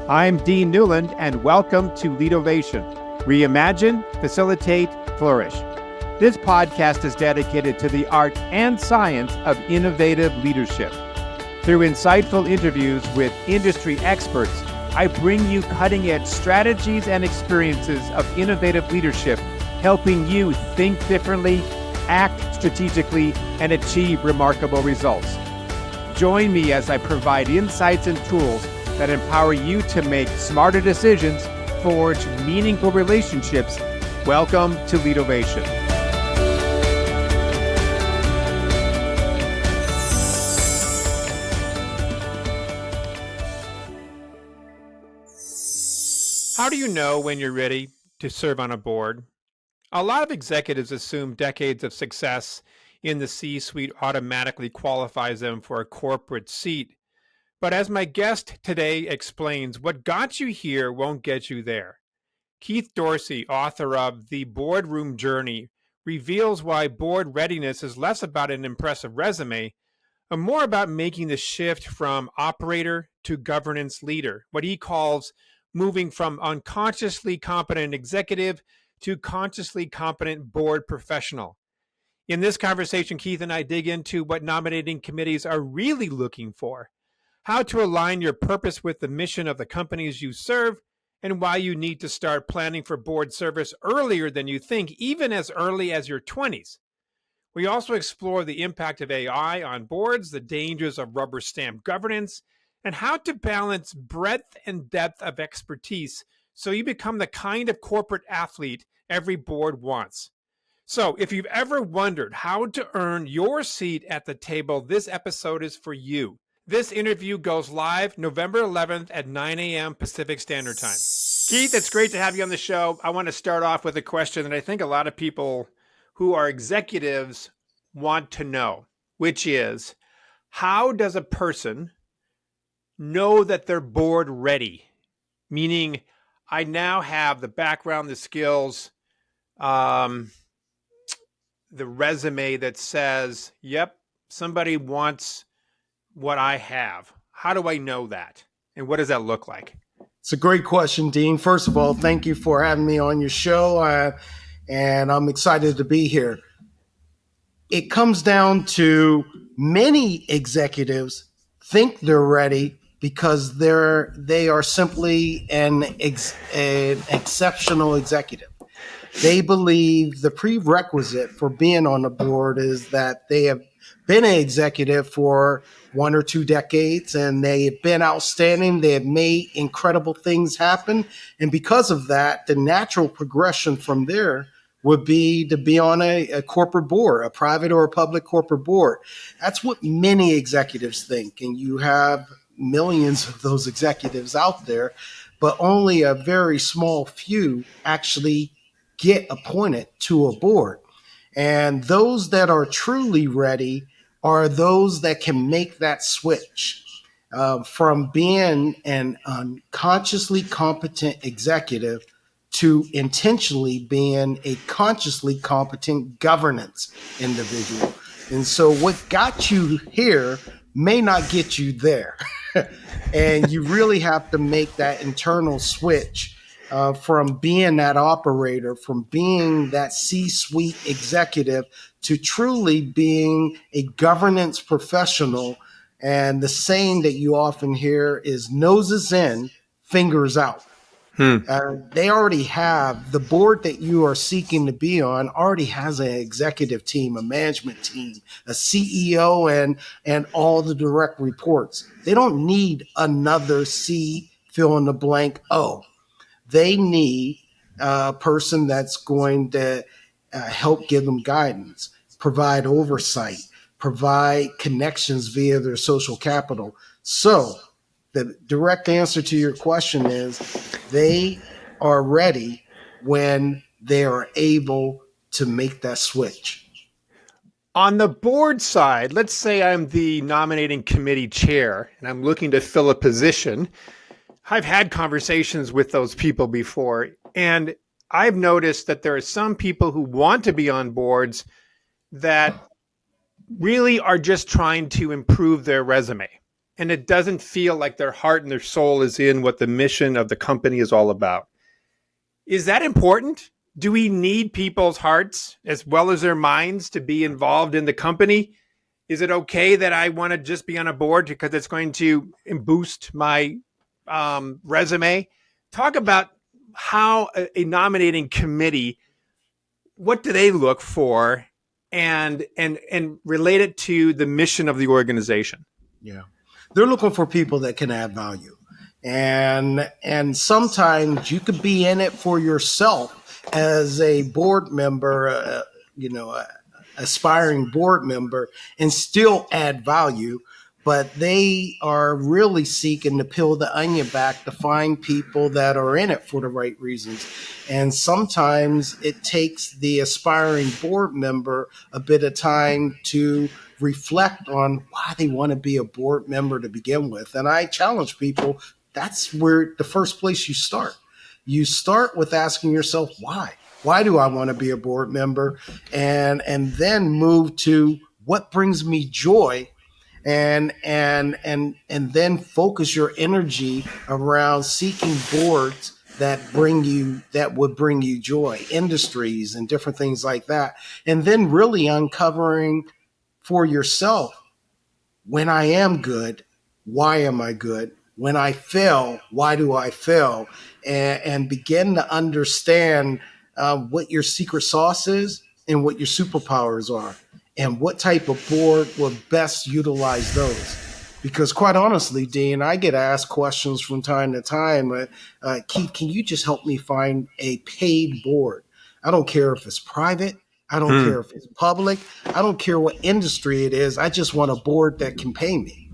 I'm Dean Newland, and welcome to Leadovation. Reimagine, facilitate, flourish. This podcast is dedicated to the art and science of innovative leadership. Through insightful interviews with industry experts, I bring you cutting-edge strategies and experiences of innovative leadership, helping you think differently, act strategically, and achieve remarkable results. Join me as I provide insights and tools that empower you to make smarter decisions, forge meaningful relationships. Welcome to Leadovation. How do you know when you're ready to serve on a board? A lot of executives assume decades of success in the C-suite automatically qualifies them for a corporate seat. But as my guest today explains, what got you here won't get you there. Keith Dorsey, author of The Boardroom Journey, reveals why board readiness is less about an impressive resume and more about making the shift from operator to governance leader, what he calls moving from unconsciously competent executive to consciously competent board professional. In this conversation, Keith and I dig into what nominating committees are really looking for, how to align your purpose with the mission of the companies you serve, and why you need to start planning for board service earlier than you think, even as early as your 20s. We also explore the impact of AI on boards, the dangers of rubber stamp governance, and how to balance breadth and depth of expertise so you become the kind of corporate athlete every board wants. So if you've ever wondered how to earn your seat at the table, this episode is for you. This interview goes live November 11th at 9 a.m. Pacific Standard Time. Keith, it's great to have you on the show. I want to start off with a question that I think a lot of people who are executives want to know, which is, how does a person know that they're board ready? Meaning, I now have the background, the skills, the resume that says, yep, somebody wants what I have. How do I know that? And what does that look like? It's a great question, Dean. First of all, thank you for having me on your show. And I'm excited to be here. It comes down to many executives think they're ready because they are simply an exceptional executive. They believe the prerequisite for being on the board is that they have been an executive for 1 or 2 decades, and they have been outstanding. They have made incredible things happen. And because of that, the natural progression from there would be to be on a corporate board, a private or a public corporate board. That's what many executives think. And you have millions of those executives out there, but only a very small few actually get appointed to a board. And those that are truly ready are those that can make that switch from being an unconsciously competent executive to intentionally being a consciously competent governance individual. And so what got you here may not get you there. And you really have to make that internal switch from being that operator, from being that C-suite executive to truly being a governance professional. And the saying that you often hear is noses in, fingers out. They already have the board that you are seeking to be on already has an executive team, a management team, a CEO, and all the direct reports. They don't need another C fill in the blank O. They need a person that's going to help give them guidance, provide oversight, provide connections via their social capital. So the direct answer to your question is they are ready when they are able to make that switch. On the board side, let's say I'm the nominating committee chair and I'm looking to fill a position. I've had conversations with those people before, and I've noticed that there are some people who want to be on boards that really are just trying to improve their resume. and it doesn't feel like their heart and their soul is in what the mission of the company is all about. Is that important? Do we need people's hearts as well as their minds to be involved in the company? Is it okay that I want to just be on a board because it's going to boost my resume? Talk about how a nominating committee, what do they look for, and relate it to the mission of the organization. Yeah. They're looking for people that can add value. And sometimes you could be in it for yourself as a board member, aspiring board member, and still add value. But they are really seeking to peel the onion back to find people that are in it for the right reasons. And sometimes it takes the aspiring board member a bit of time to reflect on why they want to be a board member to begin with. And I challenge people, that's where the first place you start. You start with asking yourself, why? Why do I want to be a board member? And then move to what brings me joy, and then focus your energy around seeking boards that would bring you joy, industries and different things like that. And then really uncovering for yourself, when I am good, why am I good? When I fail, why do I fail? And begin to understand what your secret sauce is and what your superpowers are, and what type of board will best utilize those. Because quite honestly, Dean, I get asked questions from time to time. Keith, can you just help me find a paid board? I don't care if it's private. I don't care if it's public. I don't care what industry it is. I just want a board that can pay me.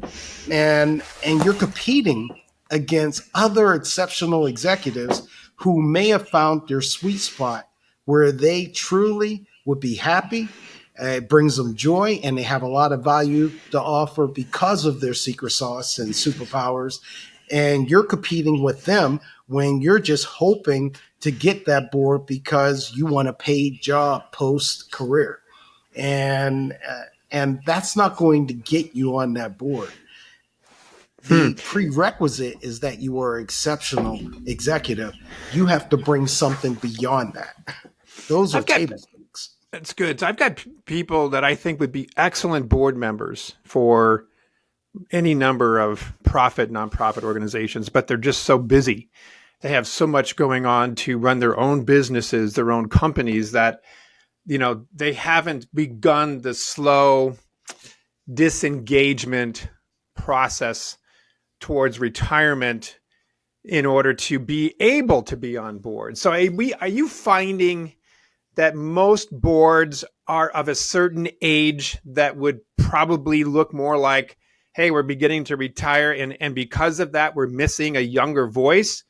And you're competing against other exceptional executives who may have found their sweet spot where they truly would be happy. It brings them joy, and they have a lot of value to offer because of their secret sauce and superpowers. And you're competing with them when you're just hoping to get that board because you want a paid job post career, and that's not going to get you on that board. The prerequisite is that you are an exceptional executive. You have to bring something beyond that. Those are table stakes. That's good. So I've got people that I think would be excellent board members for any number of nonprofit organizations, but they're just so busy. They have so much going on to run their own businesses, their own companies, that, they haven't begun the slow disengagement process towards retirement in order to be able to be on board. So are you finding that most boards are of a certain age that would probably look more like, hey, we're beginning to retire, and because of that, we're missing a younger voice?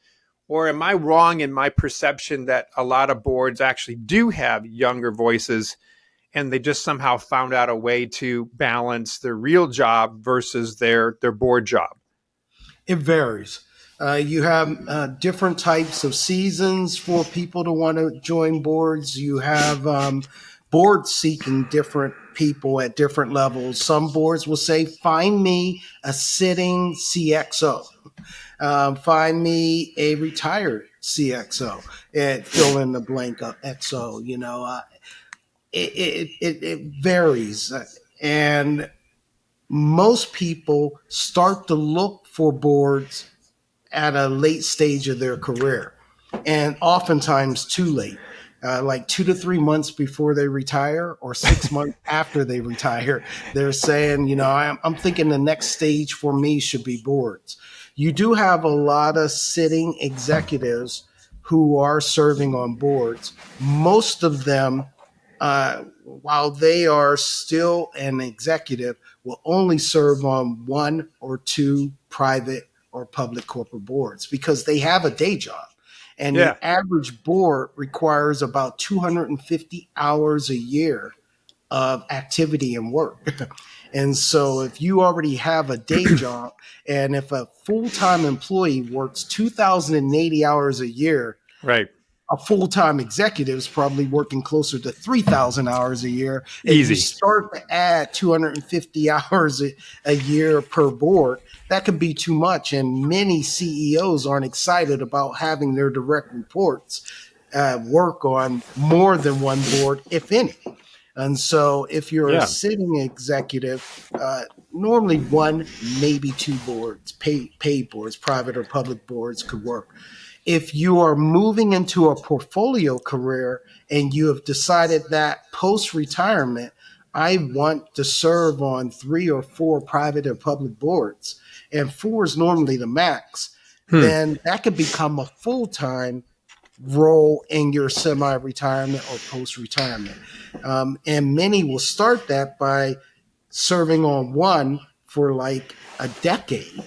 Or am I wrong in my perception that a lot of boards actually do have younger voices, and they just somehow found out a way to balance their real job versus their board job? It varies. You have different types of seasons for people to want to join boards. You have boards seeking different people at different levels. Some boards will say, find me a sitting CXO. Find me a retired CXO. And fill in the blank of XO. It varies. And most people start to look for boards at a late stage of their career, and oftentimes too late, like 2 to 3 months before they retire or 6 months after they retire. They're saying, I'm thinking the next stage for me should be boards. You do have a lot of sitting executives who are serving on boards. Most of them, while they are still an executive, will only serve on 1 or 2 private or public corporate boards because they have a day job. And the average board requires about 250 hours a year of activity and work. And so if you already have a day job, and if a full-time employee works 2,080 hours a year, right, a full-time executive is probably working closer to 3,000 hours a year. If you Easy. start to add 250 hours a year per board, that could be too much. And many CEOs aren't excited about having their direct reports work on more than one board, if any. And so if you're a Yeah. sitting executive, normally one, maybe two boards, paid boards, private or public boards could work. If you are moving into a portfolio career and you have decided that post-retirement, I want to serve on 3 or 4 private or public boards, and 4 is normally the max, Hmm. then that could become a full-time role in your semi-retirement or post-retirement. And many will start that by serving on one for like a decade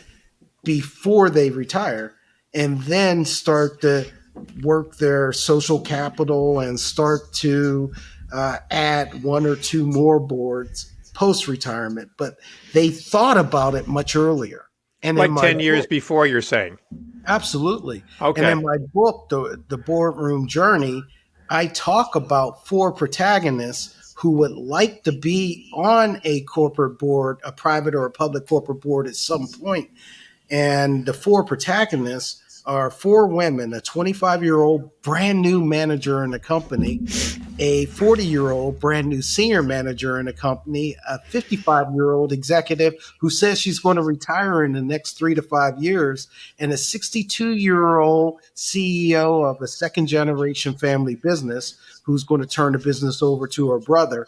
before they retire, and then start to work their social capital and start to add 1 or 2 more boards post-retirement. But they thought about it much earlier. And in Like my 10 years book, before, you're saying. absolutely. And Okay. in my book, the Boardroom Journey, I talk about 4 protagonists who would like to be on a corporate board, a private or a public corporate board at some point. And the 4 protagonists are 4 women: a 25-year-old brand new manager in a company, a 40-year-old brand new senior manager in a company, a 55-year-old executive who says she's going to retire in the next 3 to 5 years, and a 62-year-old CEO of a second generation family business who's going to turn the business over to her brother.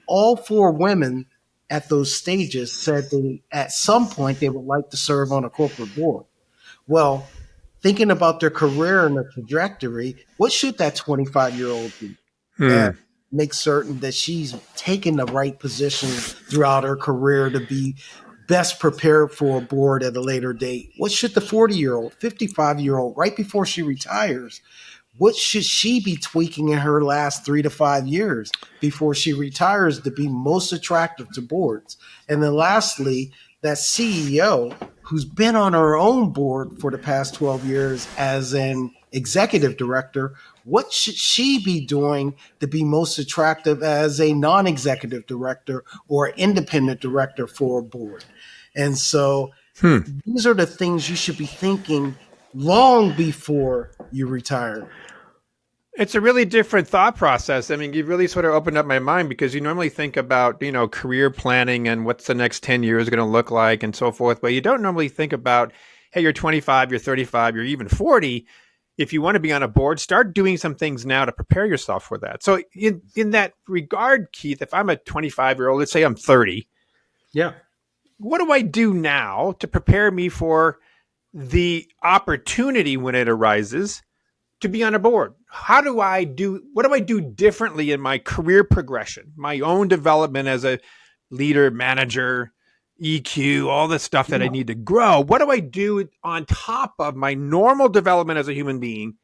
All 4 women at those stages said they, at some point, they would like to serve on a corporate board. Well, thinking about their career and their trajectory, what should that 25-year-old do? And Hmm. make certain that she's taken the right position throughout her career to be best prepared for a board at a later date. What should the 40-year-old, 55-year-old, right before she retires, what should she be tweaking in her last 3 to 5 years before she retires to be most attractive to boards? And then lastly, that CEO who's been on her own board for the past 12 years as an executive director, what should she be doing to be most attractive as a non-executive director or independent director for a board? And so Hmm. these are the things you should be thinking long before you retire. It's a really different thought process. I mean, you really sort of opened up my mind, because you normally think about, career planning and what's the next 10 years going to look like and so forth. But you don't normally think about, hey, you're 25, you're 35, you're even 40. If you want to be on a board, start doing some things now to prepare yourself for that. So in that regard, Keith, if I'm a 25-year-old, let's say I'm 30, Yeah. what do I do now to prepare me for the opportunity when it arises to be on a board? What do I do differently in my career progression, my own development as a leader, manager, EQ, all the stuff that I need to grow? What do I do on top of my normal development as a human being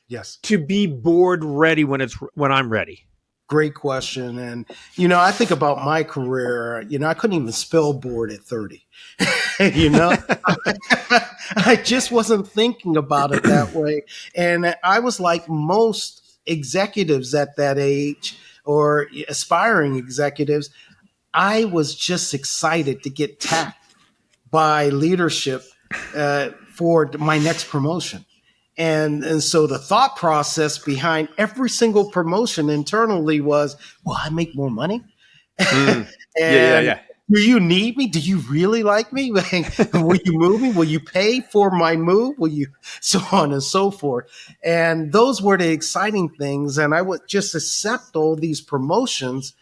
Yes. to be board ready when I'm ready? Great question. And, I think about my career, I couldn't even spell board at 30. you know, I just wasn't thinking about it that way. And I was like most executives at that age, or aspiring executives. I was just excited to get tapped by leadership for my next promotion. And so the thought process behind every single promotion internally was, will I make more money? Mm. Yeah, And yeah. do you need me? Do you really like me? Will you move me? Will you pay for my move? Will you, so on and so forth? And those were the exciting things. And I would just accept all these promotions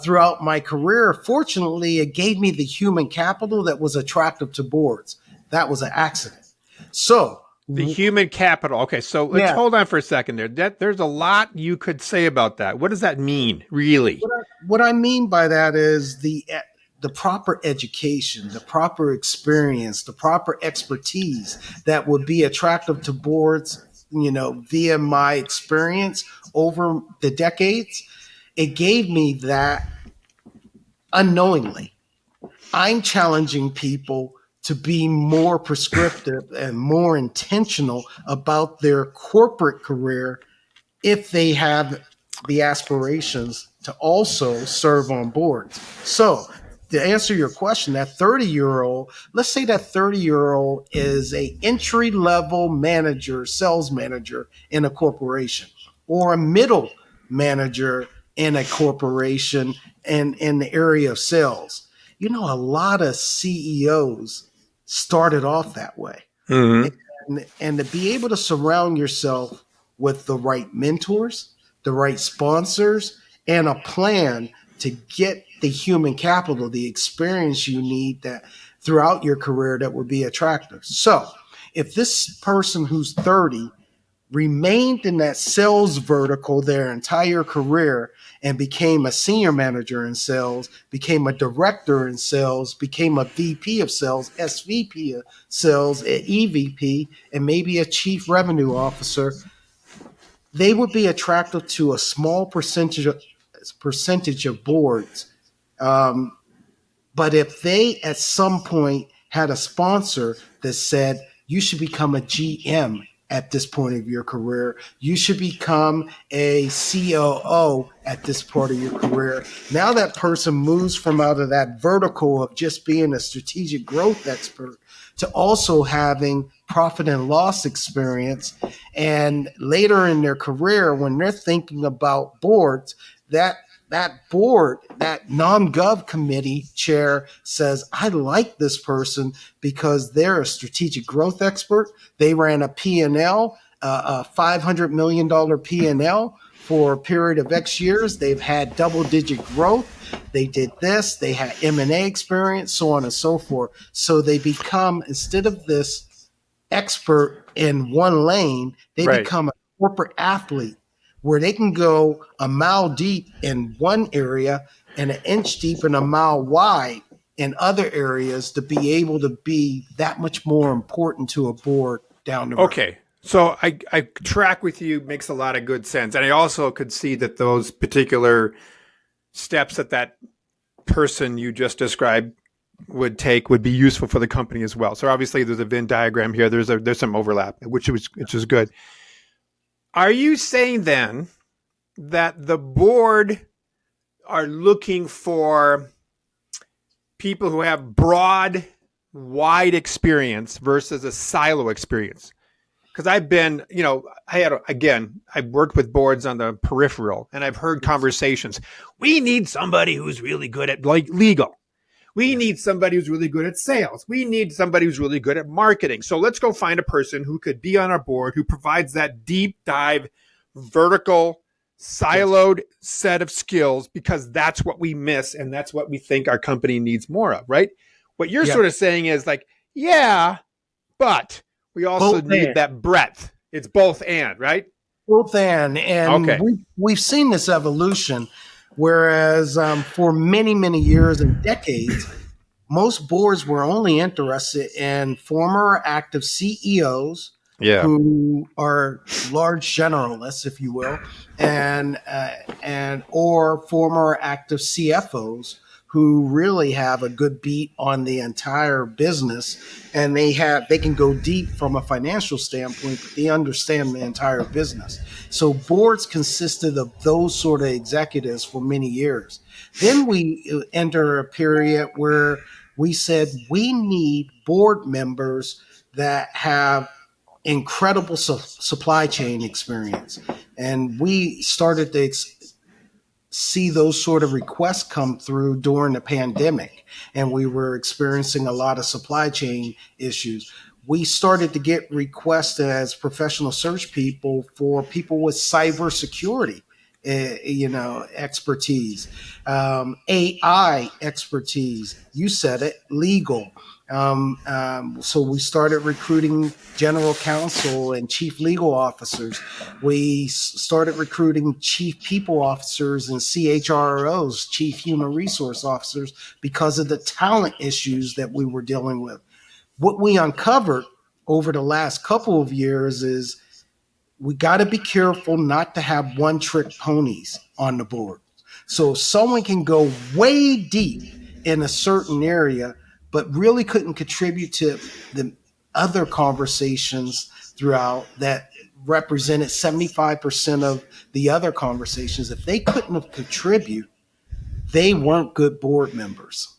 throughout my career. Fortunately, it gave me the human capital that was attractive to boards. That was an accident. So, The human capital. Okay, so let's yeah, hold on for a second there. There's a lot you could say about that. What does that mean, really? what I mean by that is the proper education, the proper experience, the proper expertise that would be attractive to boards, via my experience over the decades. It gave me that unknowingly. I'm challenging people to be more prescriptive and more intentional about their corporate career if they have the aspirations to also serve on boards. So, to answer your question, that 30-year-old, let's say that 30-year-old is a entry level manager, sales manager in a corporation, or a middle manager in a corporation and in the area of sales. You know, a lot of CEOs started off that way. Hmm. And to be able to surround yourself with the right mentors, the right sponsors, and a plan to get the human capital, the experience you need that throughout your career that would be attractive. So, if this person who's 30 remained in that sales vertical their entire career and became a senior manager in sales, became a director in sales, became a VP of sales, SVP of sales, an EVP, and maybe a chief revenue officer, they would be attracted to a small percentage of boards. Um, but if they at some point had a sponsor that said, you should become a GM at this point of your career, you should become a COO at this part of your career. Now that person moves from out of that vertical of just being a strategic growth expert to also having profit and loss experience. And later in their career, when they're thinking about boards, that board, that non-gov committee chair says, I like this person because they're a strategic growth expert. They ran a P&L, a $500 million P&L for a period of X years. They've had double-digit growth. They did this. They had M&A experience, so on and so forth. So they become, instead of this expert in one lane, they Right. become a corporate athlete where they can go a mile deep in one area and an inch deep and a mile wide in other areas to be able to be that much more important to a board down the road. Okay. So I track with you makes a lot of good sense. And I also could see that those particular steps that person you just described would take would be useful for the company as well. So obviously there's a Venn diagram here. There's some overlap, which is good. Are you saying then that the board are looking for people who have broad, wide experience versus a silo experience? Because I've been, I've worked with boards on the peripheral, and I've heard conversations. We need somebody who's really good at like legal. We need somebody who's really good at sales. We need somebody who's really good at marketing. So let's go find a person who could be on our board who provides that deep dive, vertical, siloed set of skills, because that's what we miss and that's what we think our company needs more of, right? What you're Yeah. sort of saying is like, yeah, but we also Both need and. that breadth. It's both and, right? Both and Okay. we've seen this evolution, whereas for many, many years and decades, most boards were only interested in former active CEOs Yeah. who are large generalists, if you will, and or former active CFOs who really have a good beat on the entire business, and they can go deep from a financial standpoint, but they understand the entire business. So boards consisted of those sort of executives for many years. Then we enter a period where we said we need board members that have incredible supply chain experience. And we started to see those sort of requests come through during the pandemic. And we were experiencing a lot of supply chain issues. We started to get requests as professional search people for people with cybersecurity, expertise, AI expertise. You said it, legal. So we started recruiting general counsel and chief legal officers. We started recruiting chief people officers and CHROs, chief human resource officers, because of the talent issues that we were dealing with. What we uncovered over the last couple of years is we got to be careful not to have one trick ponies on the board. So someone can go way deep in a certain area, but really couldn't contribute to the other conversations throughout that represented 75% of the other conversations. If they couldn't have contribute, they weren't good board members.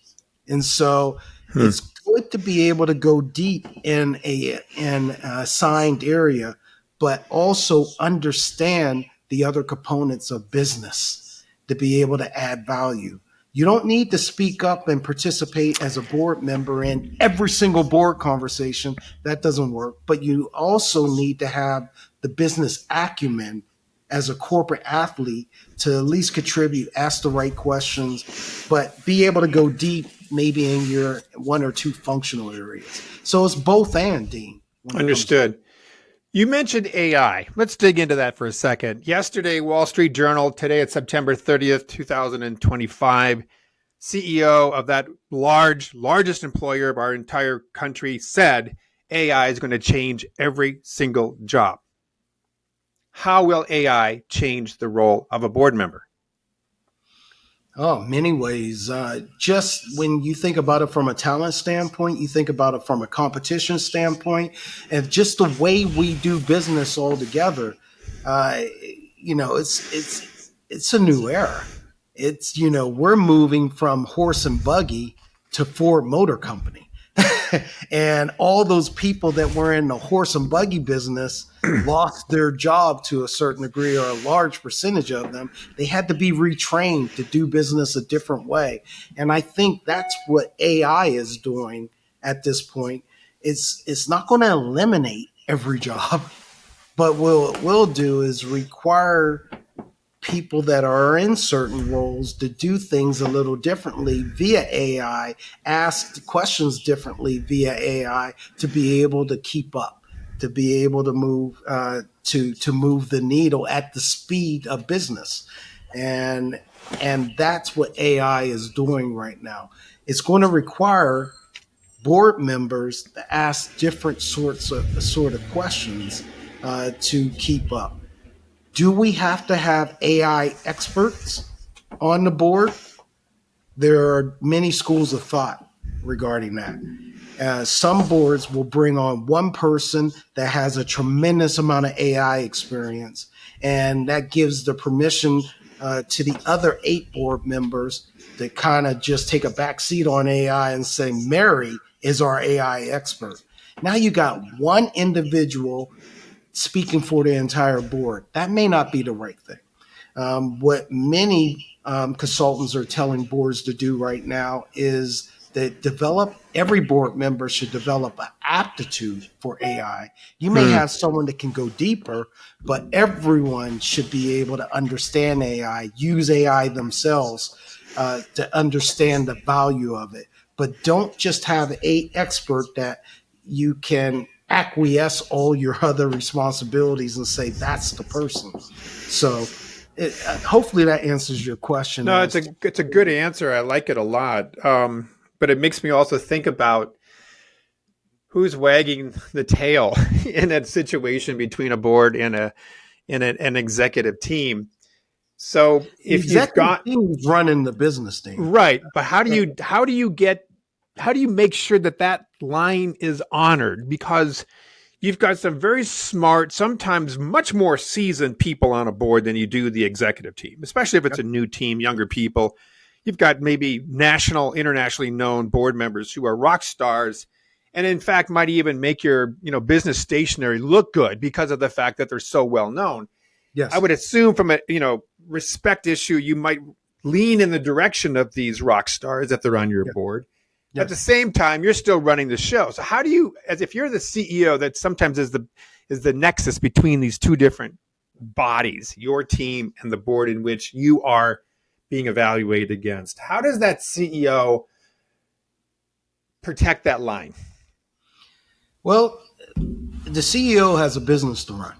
And so it's good to be able to go deep in an assigned area, but also understand the other components of business to be able to add value. You don't need to speak up and participate as a board member in every single board conversation. That doesn't work. But you also need to have the business acumen as a corporate athlete to at least contribute, ask the right questions, but be able to go deep maybe in your one or two functional areas. So it's both and, Dean. Understood. You mentioned AI. Let's dig into that for a second. Yesterday, Wall Street Journal, today it's September 30th, 2025. CEO of that largest employer of our entire country said AI is going to change every single job. How will AI change the role of a board member? Oh, many ways. Just when you think about it from a talent standpoint, you think about it from a competition standpoint, and just the way we do business altogether. It's a new era. It's we're moving from horse and buggy to Ford Motor Company. And all those people that were in the horse and buggy business lost their job to a certain degree, or a large percentage of them. They had to be retrained to do business a different way. And I think that's what AI is doing at this point. It's not going to eliminate every job, but what it will do is require people that are in certain roles to do things a little differently via AI, ask questions differently via AI to be able to keep up, to be able to move to move the needle at the speed of business, and that's what AI is doing right now. It's going to require board members to ask different sort of questions to keep up. Do we have to have AI experts on the board? There are many schools of thought regarding that. Some boards will bring on one person that has a tremendous amount of AI experience, and that gives the permission to the other 8 board members to kind of just take a back seat on AI and say, Mary is our AI expert. Now you got one individual speaking for the entire board. That may not be the right thing. What many consultants are telling boards to do right now is that every board member should develop an aptitude for AI. You may have someone that can go deeper, but everyone should be able to understand AI, use AI themselves to understand the value of it. But don't just have an expert that you can acquiesce all your other responsibilities and say that's the person. So hopefully that answers your question. No, it's a good answer. I like it a lot. But it makes me also think about who's wagging the tail in that situation between a board and an executive team. So if you've got running the business team, right, but how do you make sure that line is honored? Because you've got some very smart, sometimes much more seasoned people on a board than you do the executive team, especially if it's a new team, younger people. You've got maybe internationally known board members who are rock stars, and in fact might even make your business stationery look good because of the fact that they're so well known. Yes, I would assume from a respect issue, you might lean in the direction of these rock stars if they're on your board. Yes. At the same time, you're still running the show. So how do you, as if you're the CEO, that sometimes is the nexus between these two different bodies, your team and the board in which you are being evaluated against. How does that CEO protect that line? Well, the CEO has a business to run,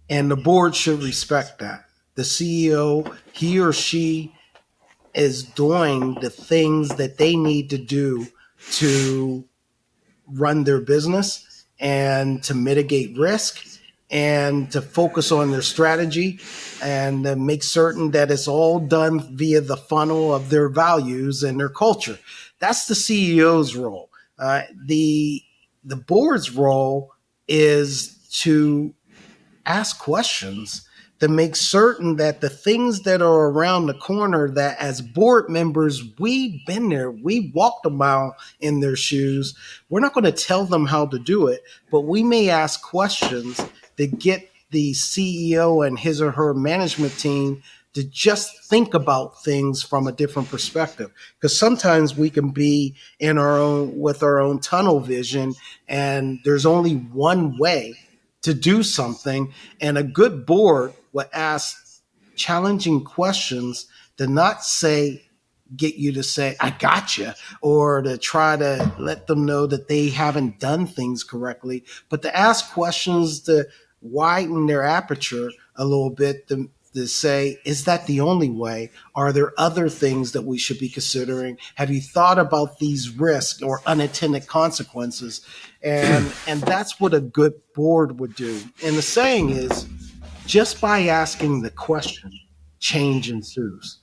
and the board should respect that. The CEO, he or she, is doing the things that they need to do to run their business and to mitigate risk and to focus on their strategy and to make certain that it's all done via the funnel of their values and their culture. That's the CEO's role. The board's role is to ask questions to make certain that the things that are around the corner, that as board members, we've been there, we walked a mile in their shoes. We're not going to tell them how to do it, but we may ask questions to get the CEO and his or her management team to just think about things from a different perspective. Because sometimes we can be in our own, with our own tunnel vision, and there's only one way to do something. And a good board will ask challenging questions to not say, get you to say, I got you, or to try to let them know that they haven't done things correctly, but to ask questions to widen their aperture a little bit, to say, is that the only way? Are there other things that we should be considering? Have you thought about these risks or unintended consequences? And that's what a good board would do. And the saying is, just by asking the question, change ensues.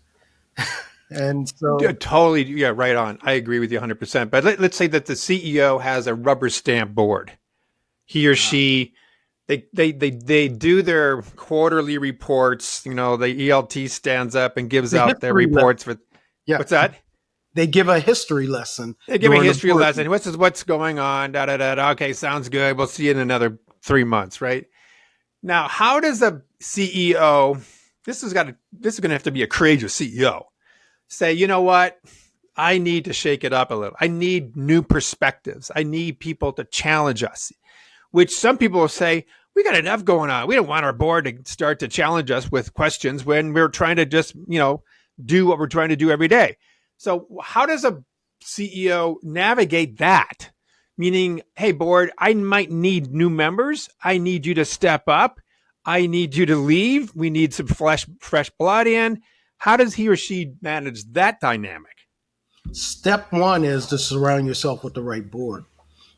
And Yeah, so totally. Yeah, right on. I agree with you 100%. But let's say that the CEO has a rubber stamp board. He or she, they do their quarterly reports. You know, the ELT stands up and gives the out their history reports for, yeah, what's that? they give a history lesson They give a during the history board lesson. What's going on? Da da da. Okay, sounds good. We'll see you in another 3 months, right? Now, how does a CEO? This is going to have to be a courageous CEO. Say, you know what? I need to shake it up a little. I need new perspectives. I need people to challenge us, which some people will say, we got enough going on. We don't want our board to start to challenge us with questions when we're trying to just, do what we're trying to do every day. So how does a CEO navigate that? Meaning, hey, board, I might need new members. I need you to step up. I need you to leave. We need some fresh blood in. How does he or she manage that dynamic? Step one is to surround yourself with the right board.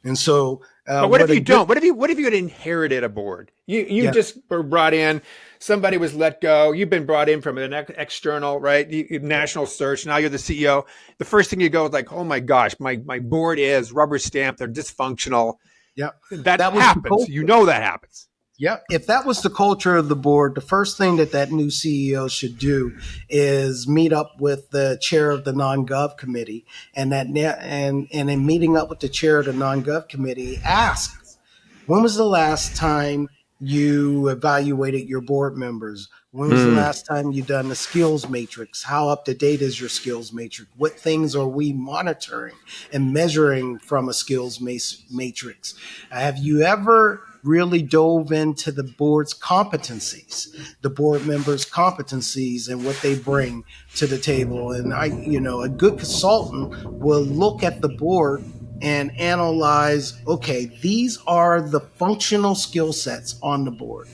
And so, But what if you don't? What if you had inherited a board? You yeah, just were brought in. Somebody was let go. You've been brought in from an external, right? National search. Now you're the CEO. The first thing you go is like, oh my gosh, my board is rubber stamped. They're dysfunctional. yeah, That that was the happens. culture. You know that happens. Yeah, if that was the culture of the board, the first thing that new CEO should do is meet up with the chair of the non-gov committee, and in meeting up with the chair of the non-gov committee, ask, when was the last time you evaluated your board members? When was the last time you done the skills matrix? How up to date is your skills matrix? What things are we monitoring and measuring from a skills matrix? Have you ever really dove into the board's competencies, the board members' competencies and what they bring to the table? And a good consultant will look at the board and analyze, okay, these are the functional skill sets on the board.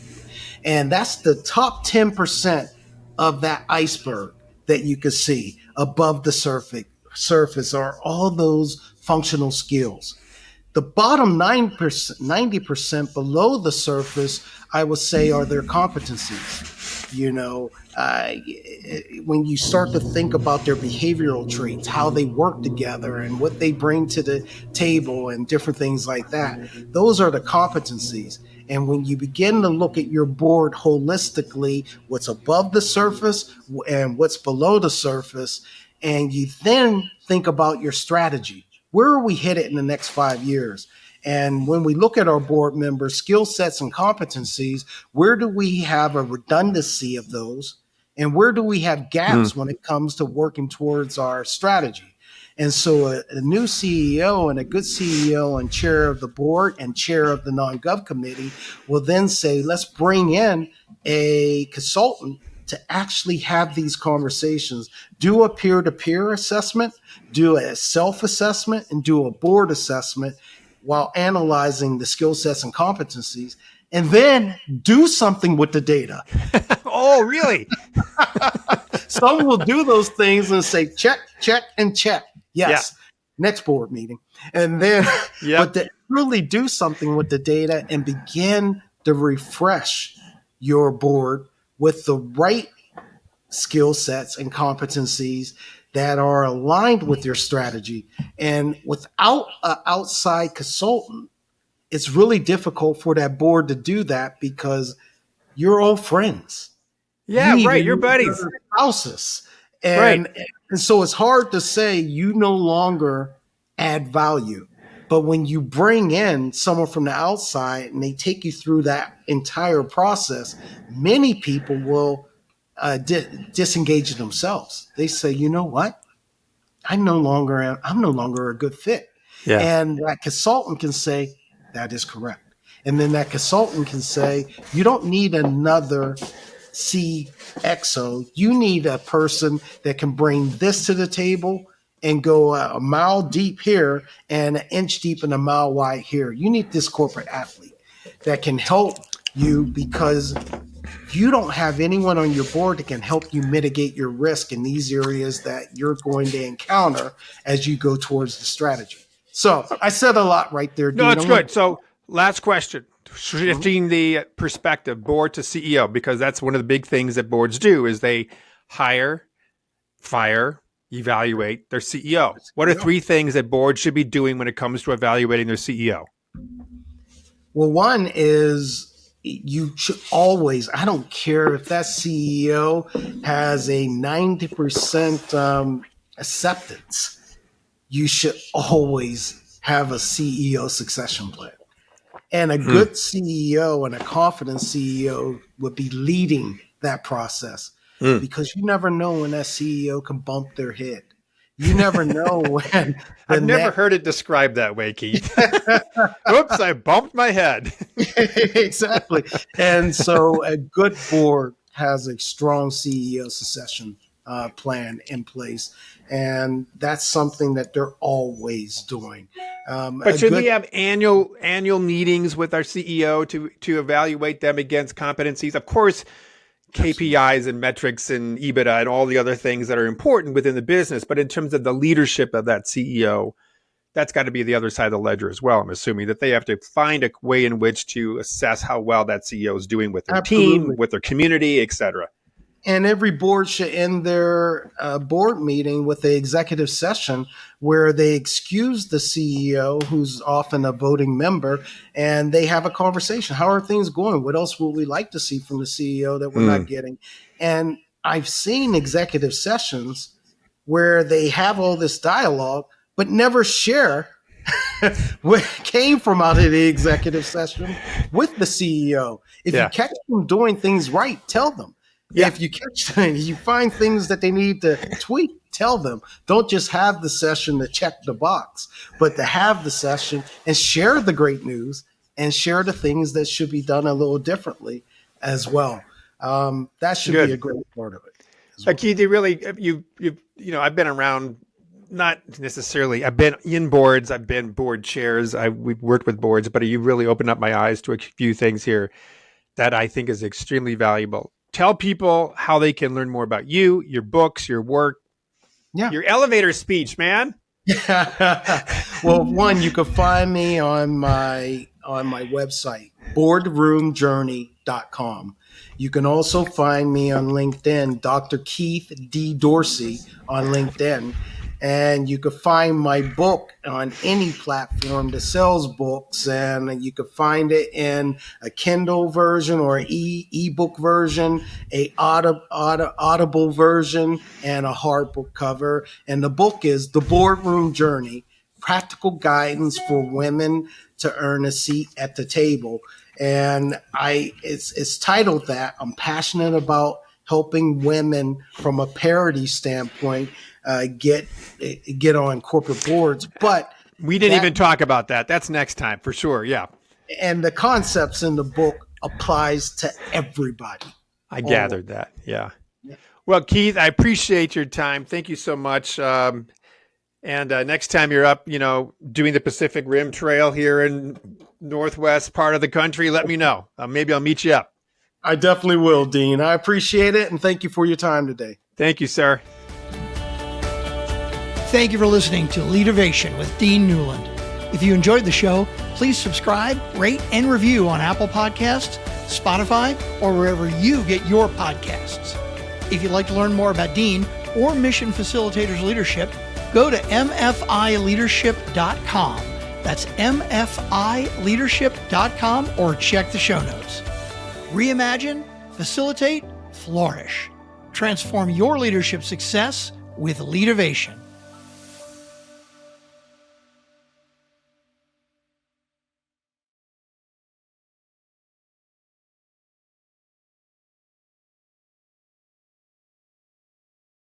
And that's the top 10% of that iceberg that you can see above the surface are all those functional skills. The bottom 9%, 90% below the surface, I would say, are their competencies. When you start to think about their behavioral traits, how they work together and what they bring to the table and different things like that, those are the competencies. And when you begin to look at your board holistically, what's above the surface and what's below the surface, and you then think about your strategy, where are we headed in the next 5 years? And when we look at our board members' skill sets and competencies, where do we have a redundancy of those? And where do we have gaps when it comes to working towards our strategy? And so a new CEO and a good CEO and chair of the board and chair of the non-gov committee will then say, let's bring in a consultant to actually have these conversations, do a peer-to-peer assessment, do a self-assessment, and do a board assessment while analyzing the skill sets and competencies, and then do something with the data. Oh, really? Some will do those things and say, check, check, and check. Yes. Yeah. Next board meeting. And then, but to really do something with the data and begin to refresh your board with the right skill sets and competencies that are aligned with your strategy. And without an outside consultant, it's really difficult for that board to do that, because your old friends. You Yeah, right. even Your need buddies. your spouses. Right. And so it's hard to say you no longer add value. But when you bring in someone from the outside and they take you through that entire process, many people will disengage themselves. They say, you know what? I'm no longer a good fit. Yeah. And that consultant can say, that is correct. And then that consultant can say, you don't need another CXO. You need a person that can bring this to the table and go a mile deep here and an inch deep and a mile wide here. You need this corporate athlete that can help you because you don't have anyone on your board that can help you mitigate your risk in these areas that you're going to encounter as you go towards the strategy. So I said a lot right there, No, Dean. it's good. So last question, shifting the perspective, board to CEO, because that's one of the big things that boards do is they hire, fire, evaluate their CEO. What are three things that boards should be doing when it comes to evaluating their CEO? Well, one is you should always, I don't care if that CEO has a 90% acceptance, you should always have a CEO succession plan. And a good CEO and a confident CEO would be leading that process because you never know when that CEO can bump their head. You never know when I've never heard it described that way, Keith. Oops, I bumped my head. Exactly. And so a good board has a strong CEO succession plan in place. And that's something that they're always doing. But should we have annual meetings with our CEO to evaluate them against competencies? Of course, KPIs and metrics and EBITDA and all the other things that are important within the business. But in terms of the leadership of that CEO, that's got to be the other side of the ledger as well. I'm assuming that they have to find a way in which to assess how well that CEO is doing with their team, with their community, et cetera. And every board should end their board meeting with an executive session where they excuse the CEO, who's often a voting member, and they have a conversation. How are things going? What else would we like to see from the CEO that we're not getting? And I've seen executive sessions where they have all this dialogue, but never share what came from out of the executive session with the CEO. If you catch them doing things right, tell them. Yeah. If you catch them, you find things that they need to tweak, tell them. Don't just have the session to check the box, but to have the session and share the great news and share the things that should be done a little differently as well. That should be a great part of it. Well. Keith, you know, I've been around, not necessarily, I've been in boards, I've been board chairs, we've worked with boards, but you really opened up my eyes to a few things here that I think is extremely valuable. Tell people how they can learn more about you, your books, your work, your elevator speech, man. Well, one, you can find me on my website, boardroomjourney.com. You can also find me on LinkedIn, Dr. Keith D. Dorsey on LinkedIn. And you can find my book on any platform that sells books, and you can find it in a Kindle version or an ebook version, a audible version, and a hardbook cover. And the book is The Boardroom Journey: Practical Guidance for Women to Earn a Seat at the Table. And it's titled that. I'm passionate about helping women from a parity standpoint get on corporate boards. But we didn't even talk about that. That's next time for sure. Yeah. And the concepts in the book applies to everybody. I gathered that. Yeah. Well, Keith, I appreciate your time. Thank you so much. And next time you're up, you know, doing the Pacific Rim Trail here in northwest part of the country, let me know. Maybe I'll meet you up. I definitely will, Dean. I appreciate it. And thank you for your time today. Thank you, sir. Thank you for listening to Leadervation with Dean Newland. If you enjoyed the show, please subscribe, rate, and review on Apple Podcasts, Spotify, or wherever you get your podcasts. If you'd like to learn more about Dean or Mission Facilitators Leadership, go to mfileadership.com. That's mfileadership.com, or check the show notes. Reimagine, facilitate, flourish. Transform your leadership success with Leadovation.